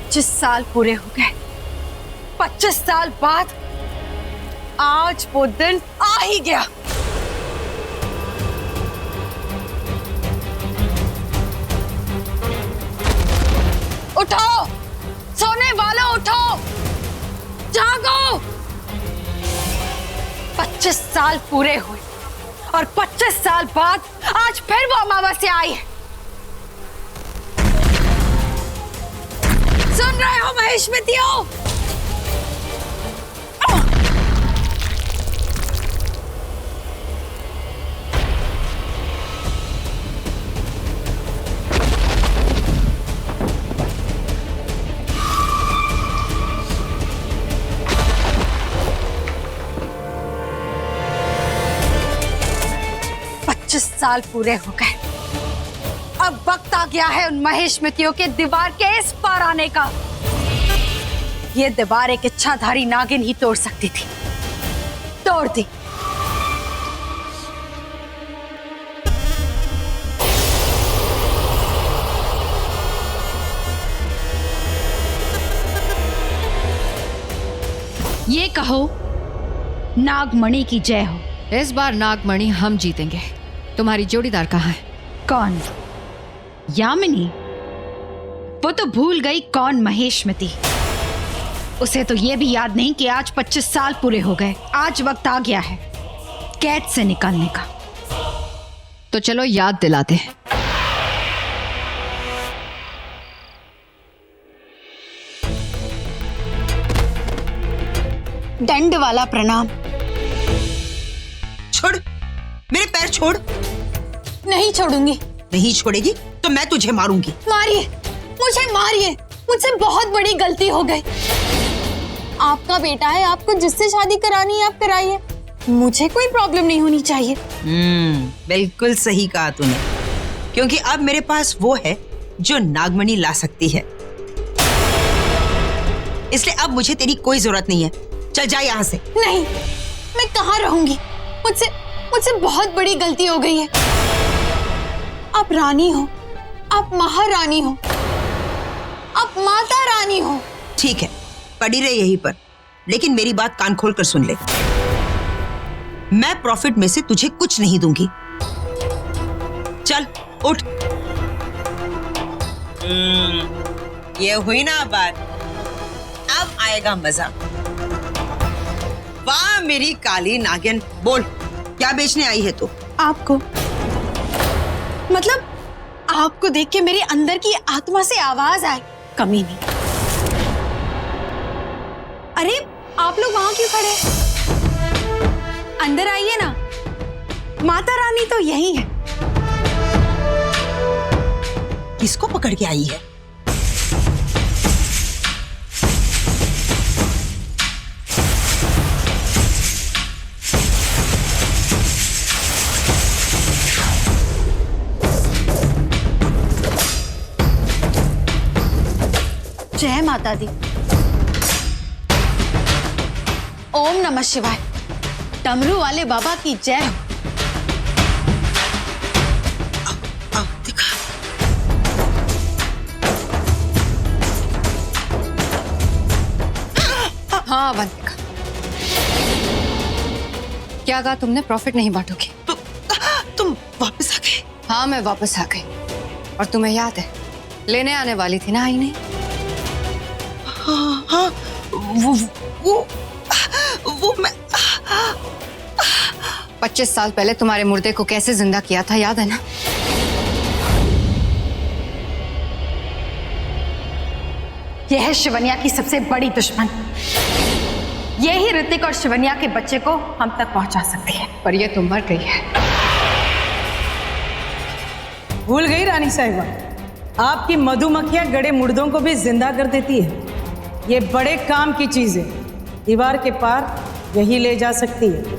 25 साल पूरे हो गए। 25 साल बाद आज वो दिन आ ही गया। उठो, सोने वालों उठो, जागो। 25 साल पूरे हुए और 25 साल बाद आज फिर वो अमावस्या आई है। सुन रहे हो महेश्मतियों? 25 साल पूरे हो गए। अब वक्त आ गया है उन महेश्मतियों के दीवार के इस पार आने का। ये दीवार एक इच्छाधारी नागिन ही तोड़ सकती थी, तोड़ दी। ये कहो नागमणि की जय हो। इस बार नागमणि हम जीतेंगे। तुम्हारी जोड़ीदार कहाँ है? कौन? यामिनी? वो तो भूल गई कौन महेश्मति। उसे तो ये भी याद नहीं कि आज 25 साल पूरे हो गए। आज वक्त आ गया है कैद से निकलने का। तो चलो याद दिलाते हैं। दंड वाला प्रणाम। छोड़, मेरे पैर छोड़। नहीं छोड़ूंगी। नहीं छोड़ेगी तो मैं तुझे मारूंगी। मारिए, मुझे मारिए। मुझसे बहुत बड़ी गलती हो गई। आपका बेटा है, आपको जिससे शादी करानी है आप कराइए, मुझे कोई प्रॉब्लम नहीं होनी चाहिए। बिल्कुल सही कहा तूने, क्योंकि अब मेरे पास वो है जो नागमणि ला सकती है। इसलिए अब मुझे तेरी कोई जरूरत नहीं है। चल जा यहाँ से। नहीं, मैं कहाँ रहूंगी। मुझसे बहुत बड़ी गलती हो गई है। आप रानी हो, आप महारानी हो, आप माता रानी हो। ठीक है, पड़ी रहे यहीं पर, लेकिन मेरी बात कान खोल कर सुन ले। मैं प्रॉफिट में से तुझे कुछ नहीं दूंगी। चल उठ। ये हुई ना बात, अब आएगा मजा। वाह मेरी काली नागिन, बोल क्या बेचने आई है तू? आपको, मतलब आपको देख के मेरे अंदर की आत्मा से आवाज आई, कमी नहीं। अरे आप लोग वहां क्यों खड़े? अंदर आइए ना, माता रानी तो यही है। किसको पकड़ के आई है? जय माता दी। ओम नमः शिवाय। डमरू वाले बाबा की जय हो। दिखा। हाँ वंतिका, क्या कहा तुमने? प्रॉफिट नहीं बांटोगी? तुम वापस आ गए? हाँ मैं वापस आ गई। और तुम्हें याद है, लेने आने वाली थी ना, आई नहीं? हाँ, वो मैं 25 साल पहले तुम्हारे मुर्दे को कैसे जिंदा किया था, याद है ना? यह है शिवन्या की सबसे बड़ी दुश्मन। यही ऋतिक और शिवन्या के बच्चे को हम तक पहुंचा सकती है। पर ये तो मर गई है। भूल गई रानी साहिबा, आपकी मधुमक्खियां गड़े मुर्दों को भी जिंदा कर देती है। ये बड़े काम की चीज है, दीवार के पार यही ले जा सकती है।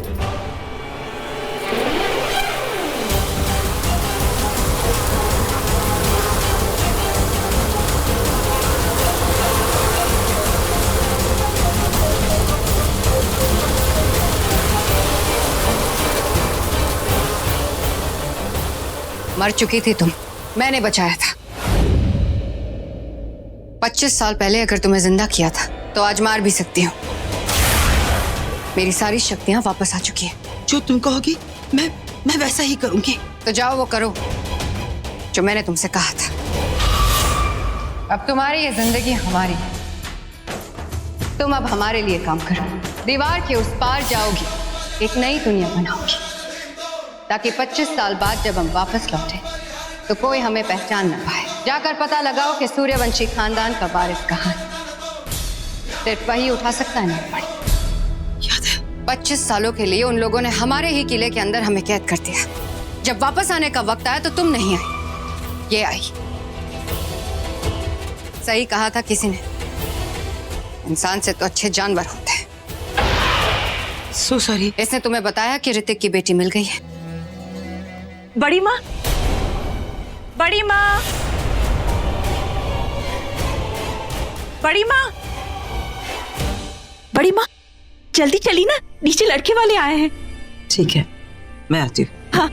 मर चुकी थी तुम, मैंने बचाया था। 25 साल पहले अगर तुम्हें जिंदा किया था तो आज मार भी सकती हूँ। मेरी सारी शक्तियां वापस आ चुकी हैं। जो तुम कहोगी मैं वैसा ही करूंगी। तो जाओ वो करो जो मैंने तुमसे कहा था। अब तुम्हारी ये जिंदगी हमारी है। तुम अब हमारे लिए काम करो। दीवार के उस पार जाओगी, एक नई दुनिया बनाओगी, ताकि 25 साल बाद जब हम वापस लौटे तो कोई हमें पहचान न पाए। जाकर पता लगाओ कि सूर्यवंशी खानदान का वारिस कहाँ है। सिर्फ वही उठा सकता है ना पड़ी। याद है 25 सालों के लिए उन लोगों ने हमारे ही किले के अंदर हमें कैद कर दिया। जब वापस आने का वक्त आया तो तुम नहीं आई, ये आई। सही कहा था किसी ने, इंसान से तो अच्छे जानवर होते हैं। So sorry. इसने तुम्हें बताया कि ऋतिक की बेटी मिल गई है। बड़ी माँ, बड़ी माँ, बड़ी माँ, बड़ी माँ, जल्दी चली ना, नीचे लड़के वाले आए हैं। ठीक है, मैं आती हूँ। हाँ।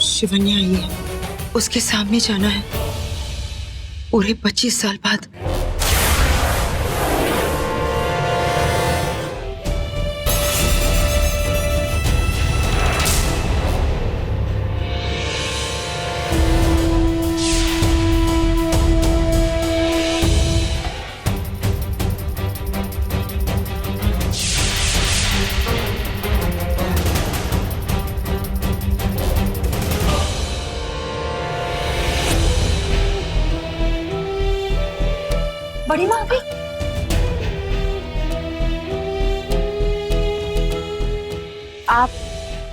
शिवन्या आई है, उसके सामने जाना है पूरे 25 साल बाद। बड़ी माँ भी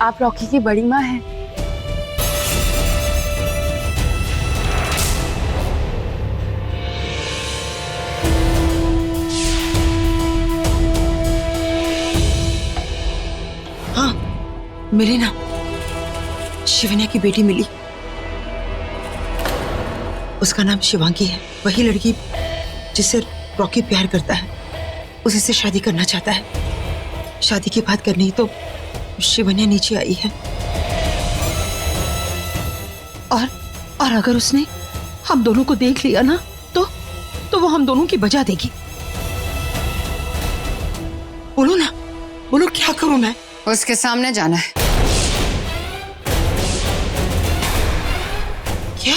आप रॉकी की बड़ी माँ हैं। हाँ मिली ना, शिवन्या की बेटी मिली। उसका नाम शिवांगी है। वही लड़की जिससे रॉकी प्यार करता है, उसी से शादी करना चाहता है। शादी की बात करनी तो शिवन्या नीचे आई है। और अगर उसने हम दोनों को देख लिया ना तो वो हम दोनों की बजा देगी। बोलो ना, बोलो क्या करूं मैं? उसके सामने जाना है। क्या?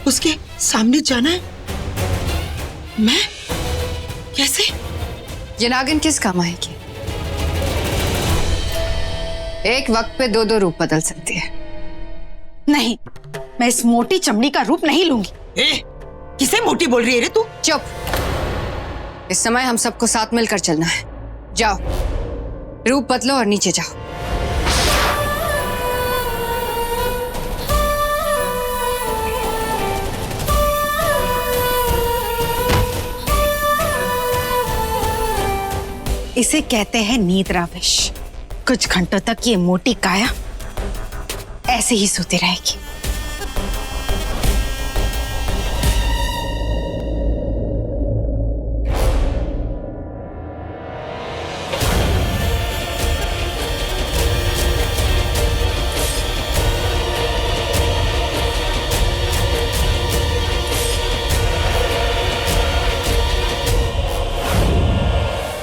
उसके सामने जाना है? मैं? कैसे? ये नागिन किस काम आएगी? एक वक्त पे दो रूप बदल सकती है। नहीं, मैं इस मोटी चमड़ी का रूप नहीं लूंगी। किसे मोटी बोल रही है रे तू? चुप। इस समय हम सबको साथ मिलकर चलना है। जाओ, रूप बदलो और नीचे जाओ। इसे कहते हैं नींद्राविश। कुछ घंटों तक ये मोटी काया ऐसे ही सोती रहेगी।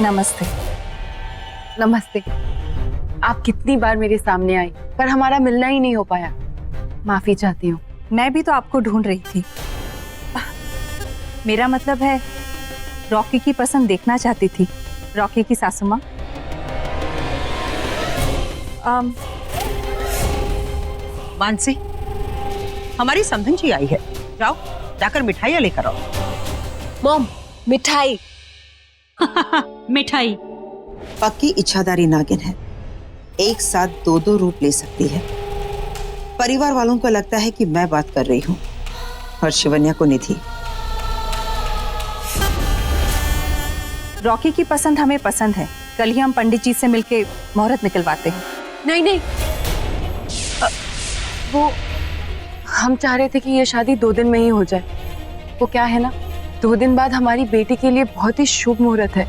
नमस्ते। नमस्ते। आप कितनी बार मेरे सामने आई पर हमारा मिलना ही नहीं हो पाया। माफी चाहती हूँ। मैं भी तो आपको ढूंढ रही थी। मेरा मतलब है रॉकी की पसंद देखना चाहती थी। रॉकी की सासू माँ। मानसी, हमारी समधन जी आई है। जाओ जाकर मिठाइयाँ लेकर आओ। मॉम, मिठाई। मिठाई। पक्की इच्छाधारी नागिन है, एक साथ दो रूप ले सकती है। परिवार वालों को लगता है कि मैं बात कर रही हूँ और शिवन्या को निधि। रॉकी की पसंद हमें पसंद है। कल ही हम पंडित जी से मिलके मुहूर्त निकलवाते हैं। नहीं नहीं, वो हम चाह रहे थे कि ये शादी 2 दिन में ही हो जाए। वो क्या है ना, 2 दिन बाद हमारी बेटी के लिए बहुत ही शुभ मुहूर्त है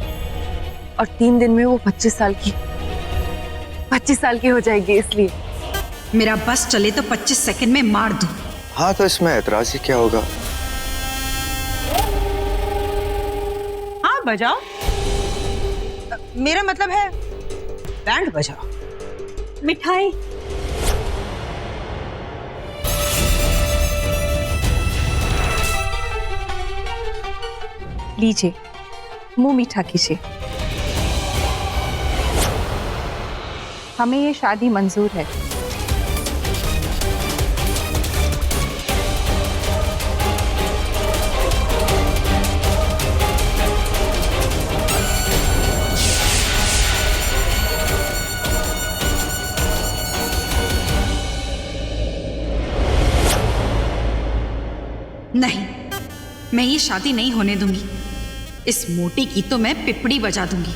और 3 दिन में वो 25 साल की। 25 साल की हो जाएगी इसलिए। मेरा बस चले तो 25 सेकंड में मार दूं। हाँ तो इसमें ऐतराज ही क्या होगा। हाँ बजाओ, मेरा मतलब है बैंड बजाओ। मिठाई। लीजिए, मुंह मीठा कीजिए। हमें ये शादी मंजूर है। नहीं, मैं ये शादी नहीं होने दूंगी। इस मोटी की तो मैं पिपड़ी बजा दूंगी।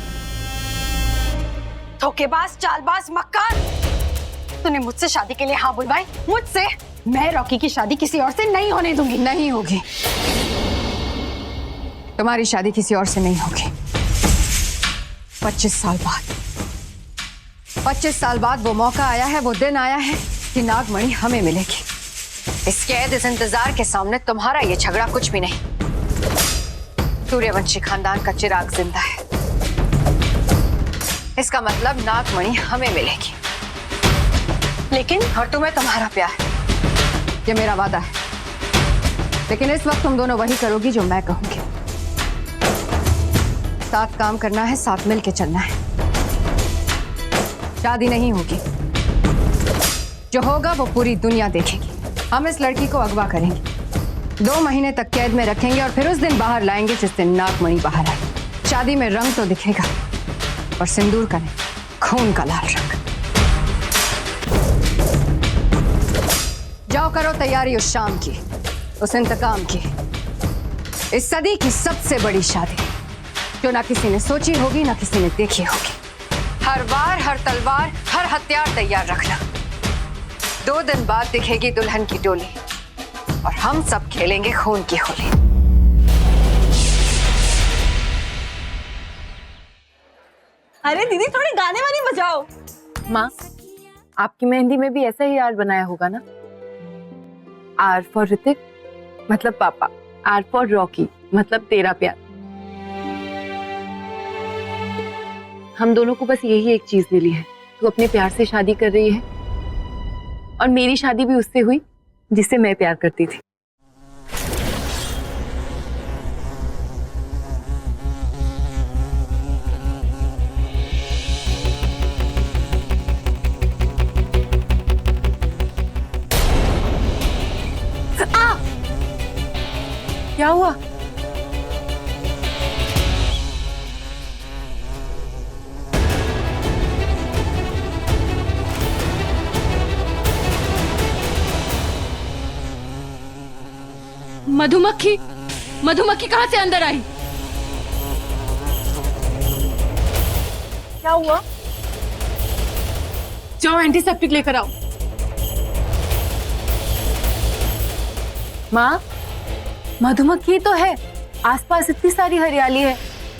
धोखेबाज, चालबाज, मक्कार। तूने मुझसे शादी के लिए हाँ बुलवाई, मुझसे। मैं रॉकी की शादी किसी और से नहीं होने दूंगी। नहीं होगी, तुम्हारी शादी किसी और से नहीं होगी। 25 साल बाद, 25 साल बाद वो मौका आया है, वो दिन आया है कि नागमणि हमें मिलेगी। इस कैद, इस इंतजार के सामने तुम्हारा ये झगड़ा कुछ भी नहीं। सूर्यवंशी खानदान का चिराग जिंदा है। इसका मतलब नागमणि हमें मिलेगी। लेकिन और तुम्हें तुम्हारा प्यार, ये मेरा वादा है। लेकिन इस वक्त तुम दोनों वही करोगी जो मैं कहूंगी। साथ काम करना है, साथ मिलके चलना है। शादी नहीं होगी, जो होगा वो पूरी दुनिया देखेगी। हम इस लड़की को अगवा करेंगे, 2 महीने तक कैद में रखेंगे और फिर उस दिन बाहर लाएंगे जिस दिन नागमणि बाहर आए। शादी में रंग तो दिखेगा, और सिंदूर का नहीं, खून का लाल रंग। जाओ करो तैयारी उस शाम की, उस इंतकाम की, इस सदी की सबसे बड़ी शादी, जो ना किसी ने सोची होगी, ना किसी ने देखी होगी। हर वार, हर तलवार, हर हथियार तैयार रखना। 2 दिन बाद दिखेगी दुल्हन की डोली, और हम सब खेलेंगे खून की होली। अरे दीदी, थोड़े गाने वाने बजाओ। माँ, आपकी मेहंदी में भी ऐसा ही आर बनाया होगा ना? आर फॉर ऋतिक मतलब पापा, आर फॉर रॉकी मतलब तेरा प्यार। हम दोनों को बस यही एक चीज मिली है, तू अपने प्यार से शादी कर रही है, और मेरी शादी भी उससे हुई जिससे मैं प्यार करती थी। क्या हुआ? मधुमक्खी, मधुमक्खी कहां से अंदर आई? क्या हुआ? जाओ एंटीसेप्टिक लेकर आओ। माँ, मधुमक्खी तो है, आसपास इतनी सारी हरियाली है,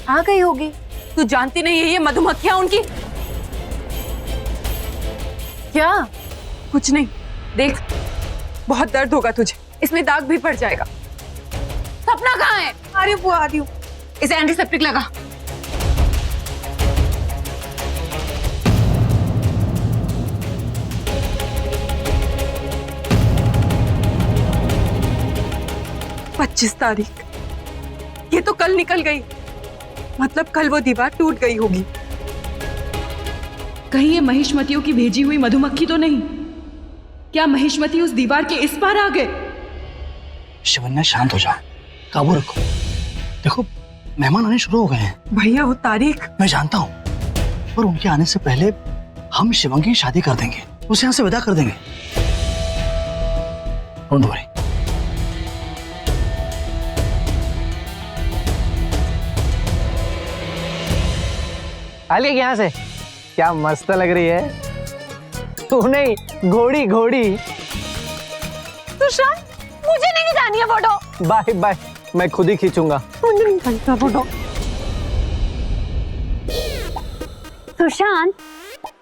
आ गई होगी। तू जानती नहीं है ये मधुमक्खियां उनकी? क्या? कुछ नहीं, देख बहुत दर्द होगा तुझे, इसमें दाग भी पड़ जाएगा। सपना कहाँ है? अरे वो आ रही हूँ, इसे एंटीसेप्टिक लगा। पच्चीस तारीख, ये तो कल निकल गई, मतलब कल वो दीवार टूट गई होगी। कहीं ये महिष्मतियों की भेजी हुई मधुमक्खी तो नहीं? क्या महिष्मती उस दीवार के इस पार आ गए? शिवन्या शांत हो जाओ, काबू रखो। देखो मेहमान आने शुरू हो गए हैं। भैया वो तारीख, मैं जानता हूँ, पर उनके आने से पहले हम शिवंगी की शादी कर देंगे, उसे यहाँ से विदा कर देंगे। Don't worry. आलिया यहाँ से, क्या मस्त लग रही है तू। नहीं घोड़ी घोड़ी। सुशांत, मुझे नहीं खिंचानी है फोटो। बाय बाय, मैं खुद ही खींचूंगा। मुझे नहीं खींचना फोटो। सुशांत,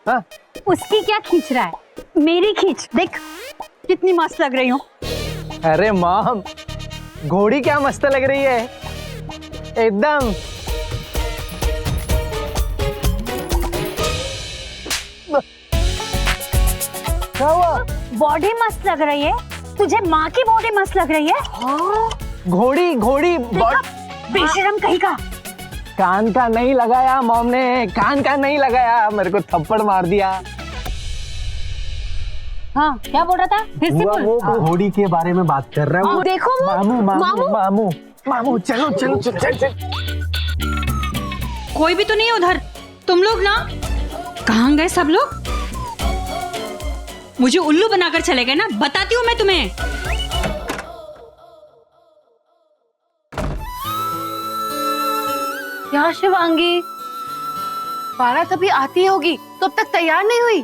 हाँ उसकी क्या खींच रहा है? मेरी खींच, देख कितनी मस्त लग रही हूँ। अरे मॉम, घोड़ी क्या मस्त लग रही है एकदम। क्या हुआ? बॉडी मस्त लग रही है, तुझे माँ की बॉडी मस्त लग रही है। घोड़ी घोड़ी बेशरम कहीं का। कान का नहीं लगाया मॉम ने, कान का नहीं लगाया, मेरे को थप्पड़ मार दिया। हाँ क्या बोल रहा था? फिर से बोल। वो घोड़ी के बारे में बात कर रहा है वो। देखो वो मामू मामू मामू मामू, चलो चलो चल चल चल। कोई भी तो नहीं है उधर। तुम लोग ना कहाँ गए सब लोग? मुझे उल्लू बनाकर चले गए ना, बताती हूँ मैं तुम्हें। क्या शिवांगी, बारात अभी आती होगी तो अब तक तैयार नहीं हुई?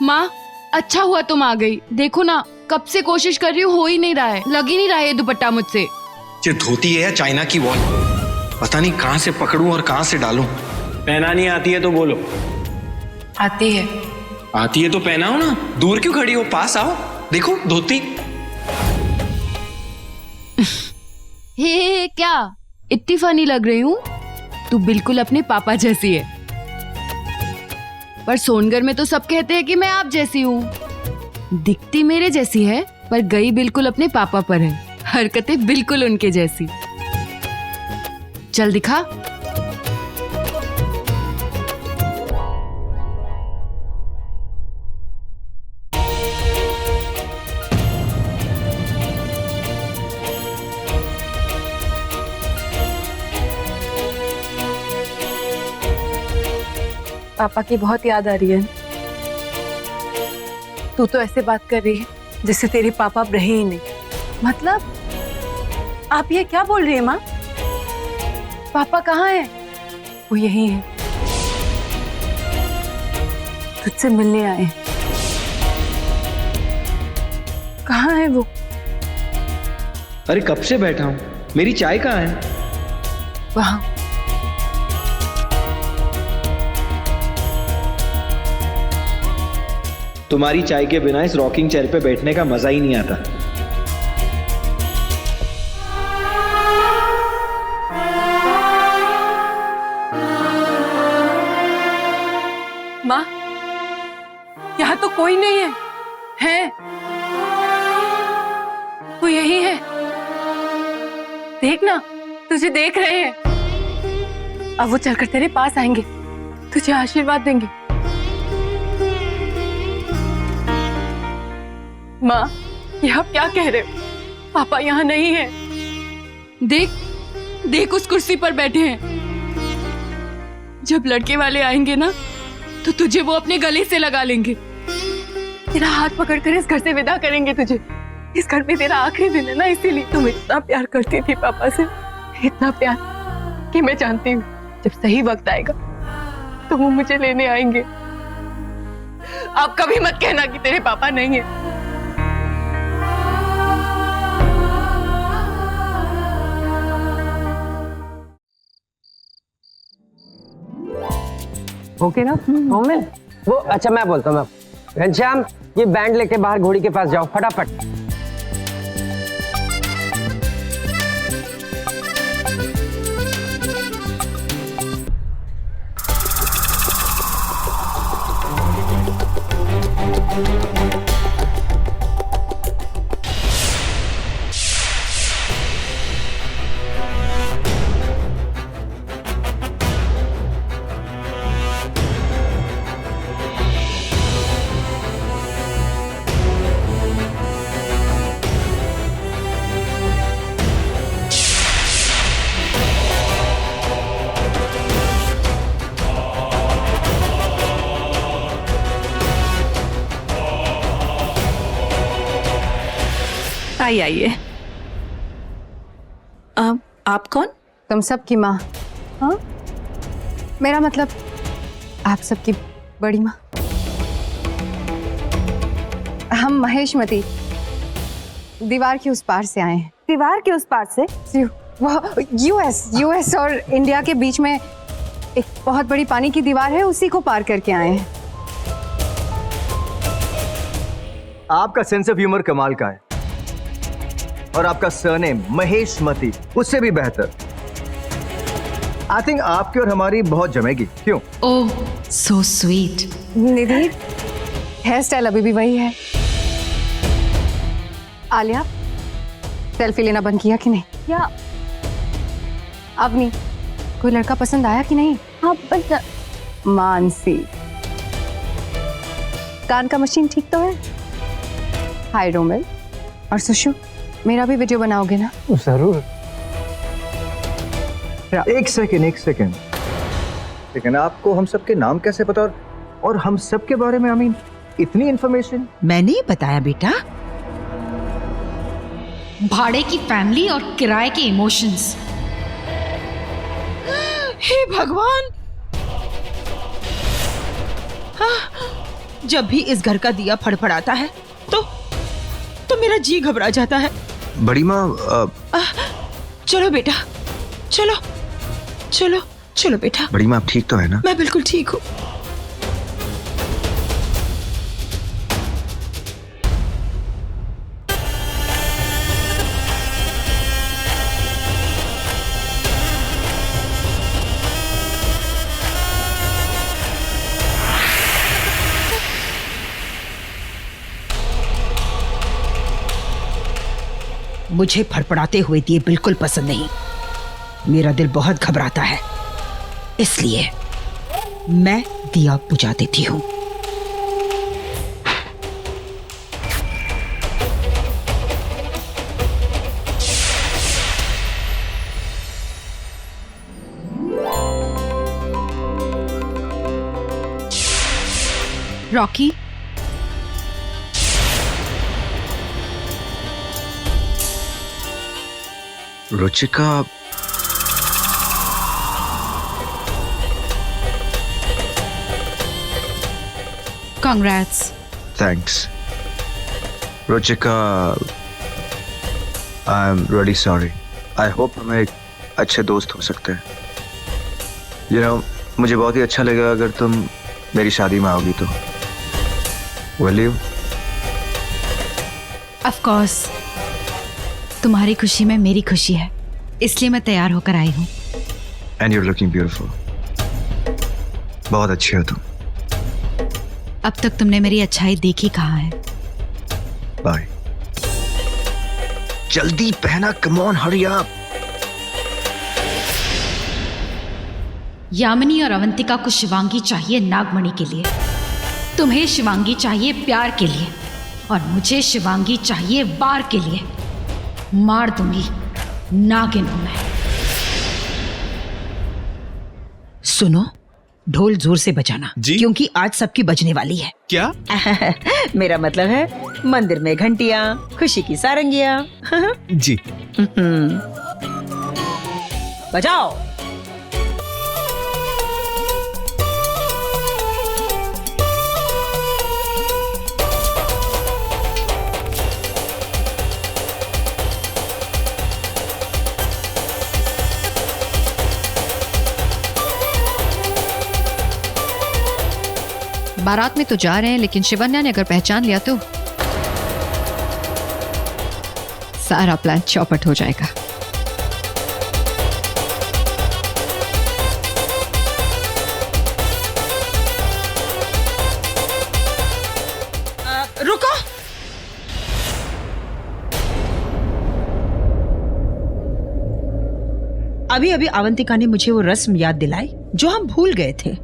माँ अच्छा हुआ तुम आ गई। देखो ना कब से कोशिश कर रही हूँ, हो ही नहीं रहा है, लग ही नहीं रहा है ये दुपट्टा मुझसे। ये धोती है या चाइना की वॉल, पता नहीं कहाँ से पकड़ूं और कहाँ से डालूं। पहना नहीं आती है तो बोलो। आती है। आती है तो पहनाओ ना, दूर क्यों खड़ी हो, पास आओ, देखो धोती। हे क्या इतनी फनी लग रही हूँ? तू बिल्कुल अपने पापा जैसी है। पर सोनगर में तो सब कहते हैं कि मैं आप जैसी हूँ। दिखती मेरे जैसी है पर गई बिल्कुल अपने पापा पर है, हरकतें बिल्कुल उनके जैसी। चल दिखा। पापा की बहुत याद आ रही है। तू तो ऐसे बात कर रही है जैसे तेरे पापा अब रहे ही नहीं। मतलब आप ये क्या बोल रही है माँ? पापा कहाँ है? वो यही है, तुझसे मिलने आए। कहाँ है वो? अरे कब से बैठा हूँ, मेरी चाय कहाँ है? वहाँ। तुम्हारी चाय के बिना इस रॉकिंग चेयर पे बैठने का मजा ही नहीं आता। माँ यहाँ तो कोई नहीं है। है वो यही है, देख ना, तुझे देख रहे हैं। अब वो चलकर तेरे पास आएंगे, तुझे आशीर्वाद देंगे। माँ ये आप क्या कह रहे हो? पापा यहाँ नहीं है। देख देख उस कुर्सी पर बैठे हैं। जब लड़के वाले आएंगे ना तो तुझे वो अपने गले से लगा लेंगे। तेरा हाथ पकड़कर इस घर से विदा करेंगे तुझे। इस घर में तेरा आखिरी दिन है ना, इसीलिए तुम इतना प्यार करती थी पापा से, इतना प्यार कि मैं जानती हूँ जब सही वक्त आएगा तो वो मुझे लेने आएंगे। आप कभी मत कहना कि तेरे पापा नहीं है। ओके ना मोमिन? वो अच्छा मैं बोलता हूँ, घनश्याम ये बैंड लेके बाहर घोड़ी के पास जाओ फटाफट। आइए। आप कौन? तुम सबकी माँ। हाँ, मेरा मतलब आप सबकी बड़ी माँ। हम महेशमती दीवार के उस पार से आए हैं। दीवार के उस पार से? वो यूएस और इंडिया के बीच में एक बहुत बड़ी पानी की दीवार है, उसी को पार करके आए हैं। आपका सेंस ऑफ ह्यूमर कमाल का है और आपका सरनेम महेशमती उससे भी बेहतर। आई थिंक आपकी और हमारी बहुत जमेगी। क्यों? ओह सो स्वीट। निधि, हेयर स्टाइल अभी भी वही है। आलिया, सेल्फी लेना बंद किया कि नहीं? या अवनी, कोई लड़का पसंद आया कि नहीं? हाँ बस। मानसी, कान का मशीन ठीक तो है? हाय रोमिल और सुशु, मेरा भी वीडियो बनाओगे ना? जरूर। एक सेकेंड, लेकिन आपको हम सबके नाम कैसे पता और हम सब के बारे में? आई मीन इतनी इंफॉर्मेशन। मैंने ही बताया बेटा। भाड़े की फैमिली और किराए के इमोशंस। हे भगवान, जब भी इस घर का दिया फड़फड़ाता है तो मेरा जी घबरा जाता है। बड़ी माँ चलो बेटा, चलो चलो चलो बेटा। बड़ी माँ आप ठीक तो है ना? मैं बिल्कुल ठीक हूँ। मुझे फड़फड़ाते हुए दिए बिल्कुल पसंद नहीं। मेरा दिल बहुत घबराता है, इसलिए मैं दिया बुझा देती हूँ। Rocky, Ruchika, congrats. Thanks. Ruchika, I am really sorry. I hope हम एक अच्छे दोस्त हो सकते हैं। यू नो, मुझे बहुत ही अच्छा लगेगा अगर तुम मेरी शादी में आओगी तो। Will you? ऑफ कोर्स, तुम्हारी खुशी में मेरी खुशी है, इसलिए मैं तैयार होकर आई हूँ। And you are looking beautiful. बहुत अच्छी हो तुम। अब तक तुमने मेरी अच्छाई देखी कहाँ है? बाय। जल्दी पहना, come on, hurry up. Yamini और अवंतिका को शिवांगी चाहिए नागमणि के लिए, तुम्हें शिवांगी चाहिए प्यार के लिए, और मुझे शिवांगी चाहिए वार के लिए। मार दूंगी, नागिन हूं मैं। सुनो, ढोल जोर से बजाना जी? क्योंकि आज सबकी बजने वाली है। क्या? मेरा मतलब है मंदिर में घंटियां, खुशी की सारंगियां। जी। बजाओ। बारात में तो जा रहे हैं, लेकिन शिवन्या ने अगर पहचान लिया तो सारा प्लान चौपट हो जाएगा। रुको। अभी अभी अवंतिका ने मुझे वो रस्म याद दिलाई जो हम भूल गए थे।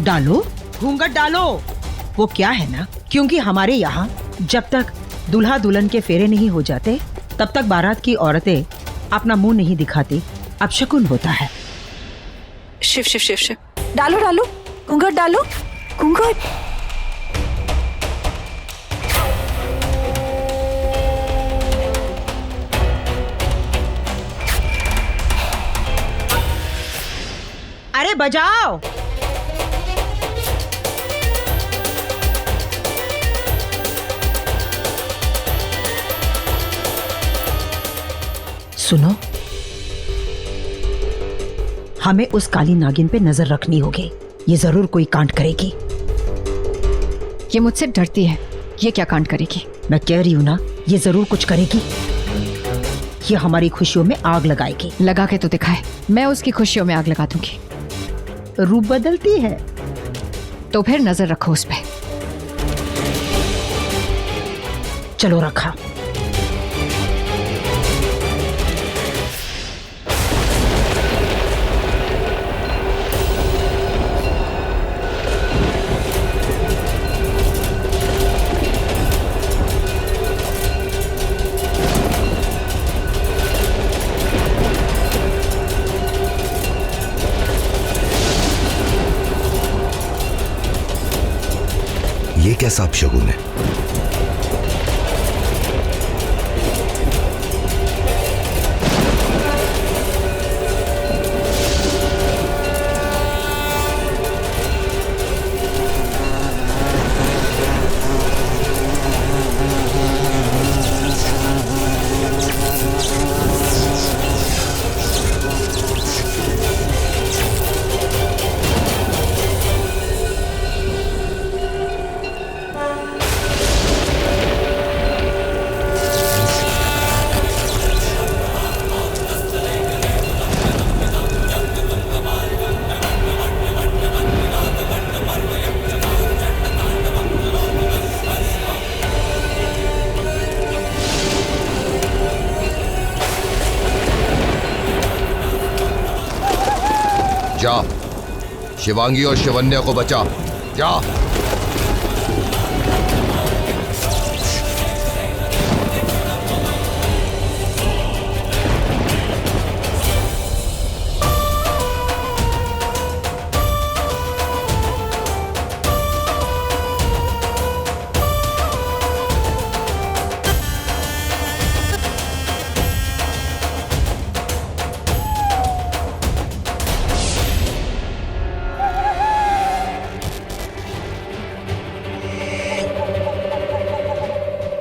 डालो, घूंघट डालो। वो क्या है ना, क्योंकि हमारे यहाँ जब तक दूल्हा दुल्हन के फेरे नहीं हो जाते तब तक बारात की औरतें अपना मुंह नहीं दिखाती। अपशकुन होता है। शिव शिव शिव शिव। डालो डालो, घूंघट डालो, घूंघट। अरे बजाओ। सुनो, हमें उस काली नागिन पे नजर रखनी होगी। ये जरूर कोई कांड करेगी। ये मुझसे डरती है। ये क्या कांड करेगी? मैं कह रही हूँ ना, ये जरूर कुछ करेगी। ये हमारी खुशियों में आग लगाएगी। लगा के तो दिखाए, मैं उसकी खुशियों में आग लगा दूंगी। रूप बदलती है तो फिर नजर रखो उस पे। चलो रखा। ये कैसा अपशगुन है? जा, शिवांगी और शिवन्या को बचा। जा।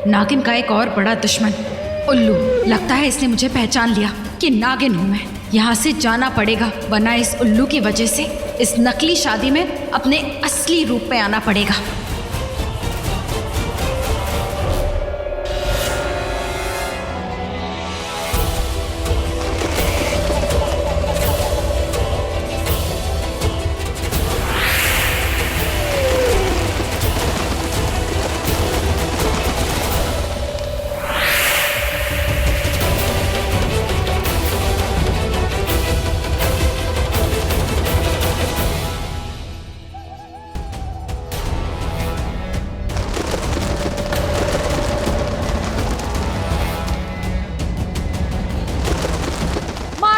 नागिन का एक और बड़ा दुश्मन उल्लू। लगता है इसने मुझे पहचान लिया कि नागिन हूं मैं। यहाँ से जाना पड़ेगा, वरना इस उल्लू की वजह से इस नकली शादी में अपने असली रूप में आना पड़ेगा।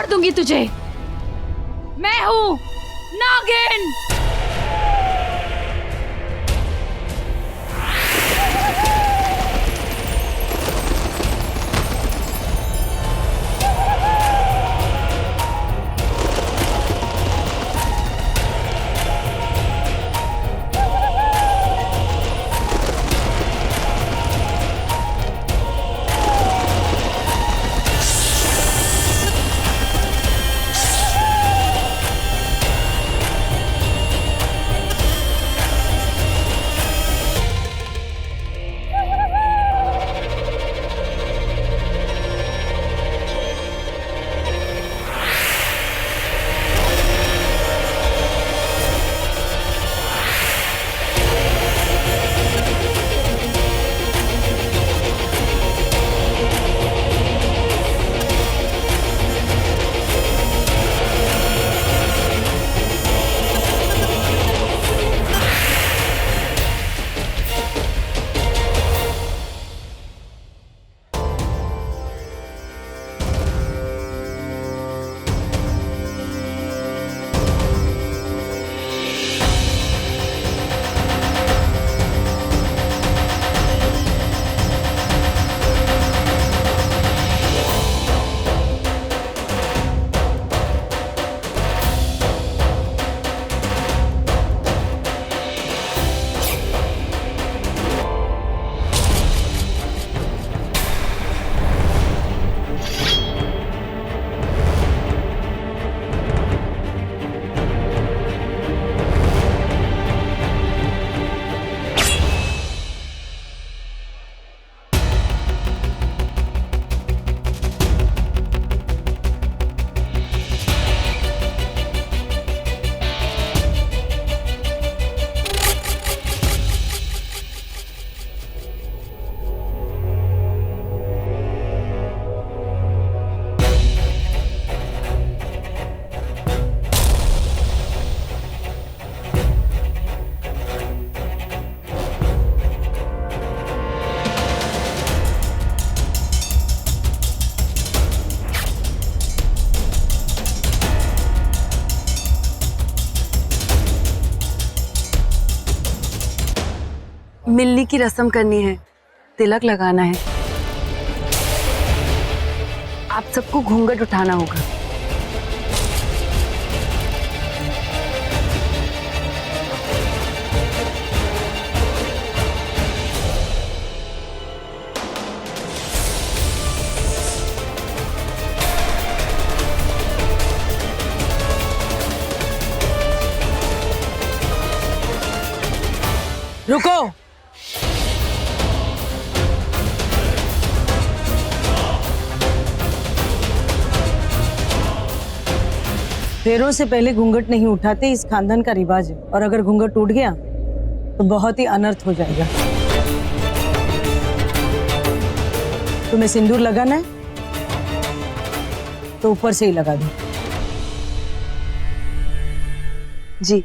दूंगी तुझे। मैं हूं नागिन। की रस्म करनी है, तिलक लगाना है। आप सबको घूंघट उठाना होगा। रुको। फेरों से पहले घूंघट नहीं उठाते, इस खानदान का रिवाज है। और अगर घूंघट टूट गया तो बहुत ही अनर्थ हो जाएगा। तुम्हें सिंदूर लगाना है तो ऊपर से ही लगा दो। जी।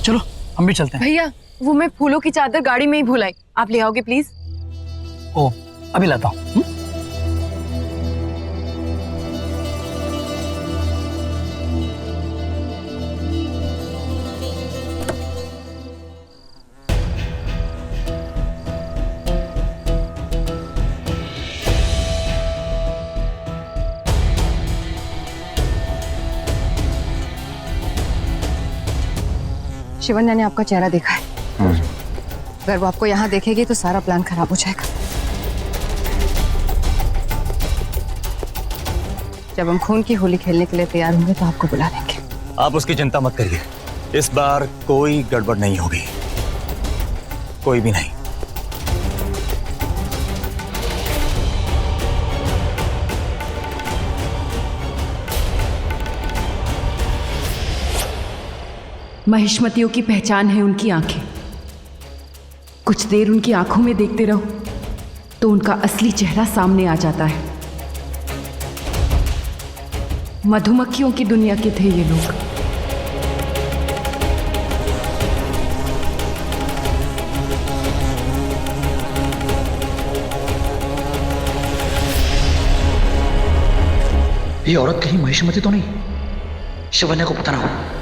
चलो हम भी चलते हैं। भैया, वो मैं फूलों की चादर गाड़ी में ही भूल आई, आप ले आओगे प्लीज? ओ, अभी लाता हूँ। शिवन्या ने आपका चेहरा देखा है। अगर वो आपको यहाँ देखेगी तो सारा प्लान खराब हो जाएगा। जब हम खून की होली खेलने के लिए तैयार होंगे तो आपको बुला लेंगे। आप उसकी चिंता मत करिए, इस बार कोई गड़बड़ नहीं होगी, कोई भी नहीं। महिष्मतियों की पहचान है उनकी आंखें। कुछ देर उनकी आंखों में देखते रहो तो उनका असली चेहरा सामने आ जाता है। मधुमक्खियों की दुनिया के थे ये लोग। ये औरत कहीं महिष्मती तो नहीं? शिवन्या को पता ना हो।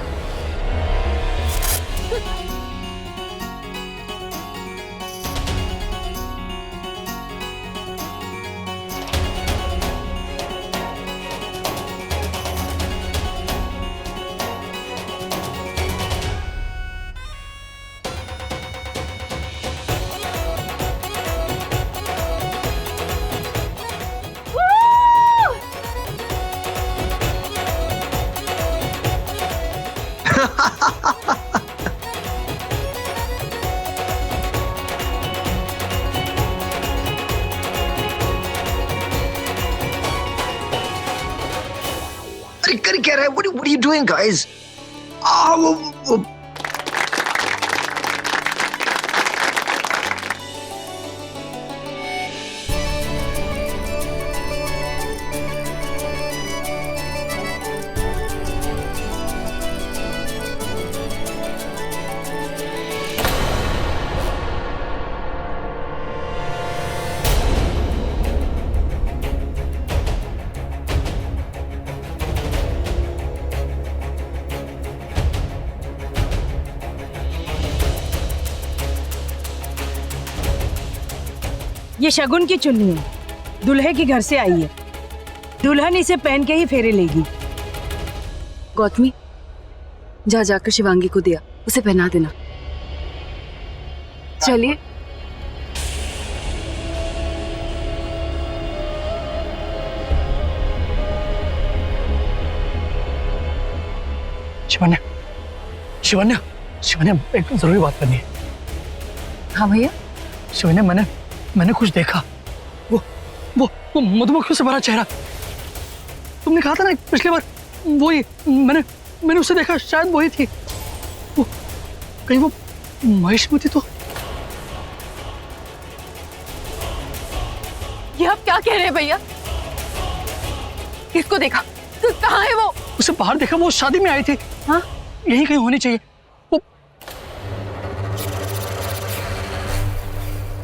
अरे कर क्या रहा है? What are you doing, guys? वो ये शगुन की चुन्नी है, दूल्हे के घर से आई है। दुल्हन इसे पहन के ही फेरे लेगी। गौतमी, जा जाकर शिवांगी को दिया, उसे पहना देना। चलिए। शिवन्या, शिवन्या, शिवन्या, एक जरूरी बात करनी है। हाँ भैया। शिवन्या, मैंने कुछ देखा। वो मधुमक्खियों से भरा चेहरा। तुमने कहा था ना पिछली बार, वही मैंने उसे देखा, शायद वही थी। कहीं वो महेशमती तो। ये आप क्या कह रहे हैं भैया? किसको देखा? तो कहाँ है वो? उसे बाहर देखा, वो शादी में आई थी। हाँ, यही कहीं होनी चाहिए। वो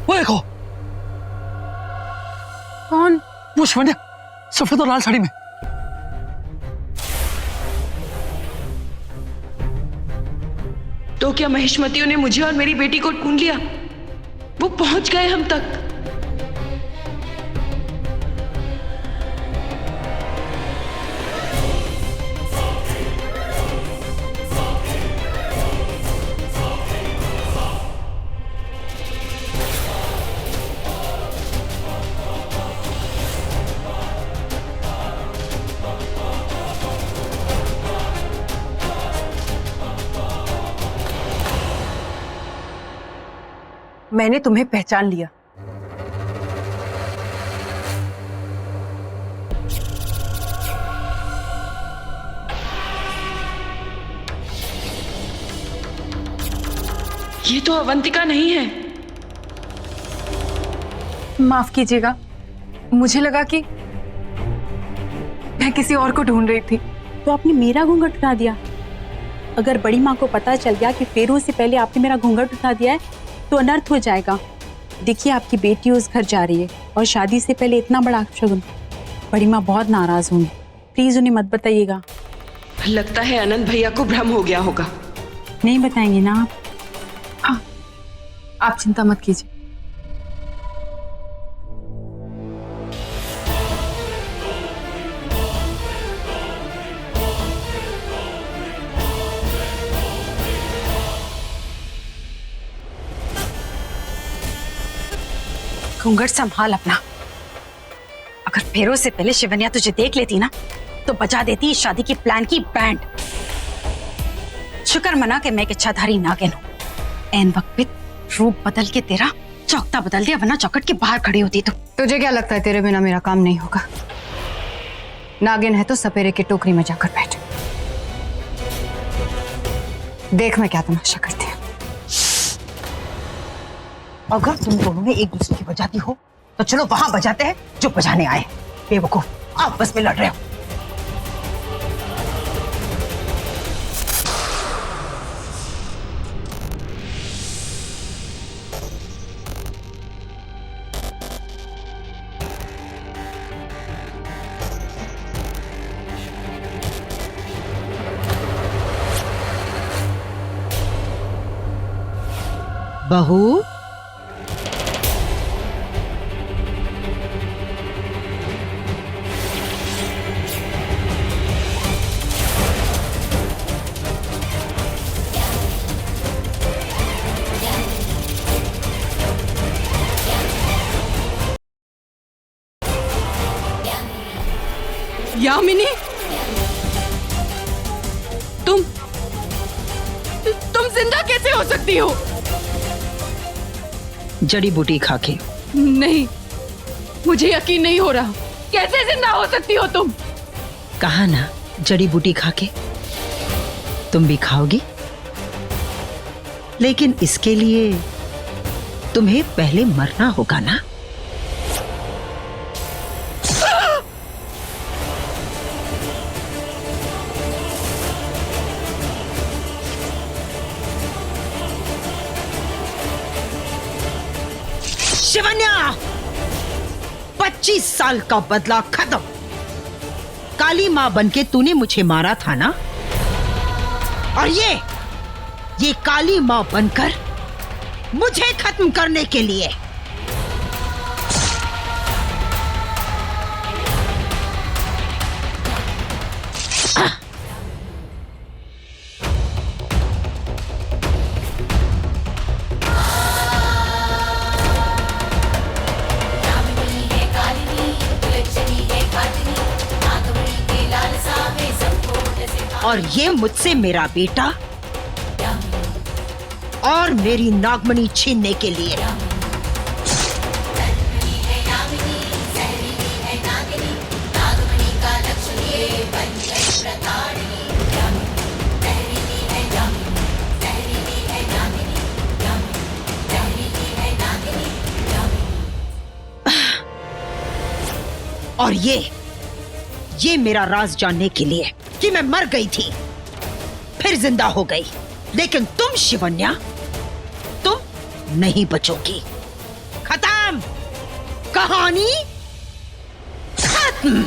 देखो। कौन? वो शिवन्या, सफेद और लाल साड़ी में। तो क्या महेशमतियों ने मुझे और मेरी बेटी को ढूंढ लिया? वो पहुंच गए हम तक। मैंने तुम्हें पहचान लिया। ये तो अवंतिका नहीं है। माफ कीजिएगा, मुझे लगा कि मैं किसी और को ढूंढ रही थी। तो आपने मेरा घूंघट उठा दिया। अगर बड़ी माँ को पता चल गया कि फेरों से पहले आपने मेरा घूंघट उठा दिया है तो अनर्थ हो जाएगा। देखिए, आपकी बेटी उस घर जा रही है और शादी से पहले इतना बड़ा अपशगुन। बड़ी माँ बहुत नाराज होंगी, प्लीज उन्हें मत बताइएगा। लगता है अनंत भैया को भ्रम हो गया होगा। नहीं बताएंगे ना आप? हाँ, आप चिंता मत कीजिए। घूंघट संभाल अपना। अगर फेरों से पहले शिवन्या तुझे देख लेती ना तो बजा देती इस शादी की प्लान की बैंड। शुक्र मना के मैं एक इच्छाधारी नागिन हूं। एन वक्त पे रूप बदल के तेरा चौकता बदल दिया, वरना चौकट के बाहर खड़ी होती। तुझे क्या लगता है तेरे बिना मेरा काम नहीं होगा? नागिन है तो सपेरे की टोकरी में जाकर बैठ। देख मैं क्या तमाशा करती हूँ। अगर तुम दोनों ने एक दूसरे की बजाती हो तो चलो वहां बजाते हैं जो बजाने आए। बेवकूफ, आपस में लड़ रहे हो। बहू, यामिनी, तुम जिंदा कैसे हो सकती हो? जड़ी बूटी खा के। नहीं, मुझे यकीन नहीं हो रहा। कैसे जिंदा हो सकती हो तुम? कहा ना, जड़ी बूटी खा के। तुम भी खाओगी, लेकिन इसके लिए तुम्हें पहले मरना होगा ना। शिवन्या, 25 साल का बदला खत्म। काली मां बनके तूने मुझे मारा था ना, और ये काली मां बनकर मुझे खत्म करने के लिए। और ये मुझसे मेरा बेटा और मेरी नागमणि छीनने के लिए। और ये मेरा राज जानने के लिए कि मैं मर गई थी फिर जिंदा हो गई, लेकिन तुम शिवन्या तुम नहीं बचोगी। खत्म, कहानी खत्म।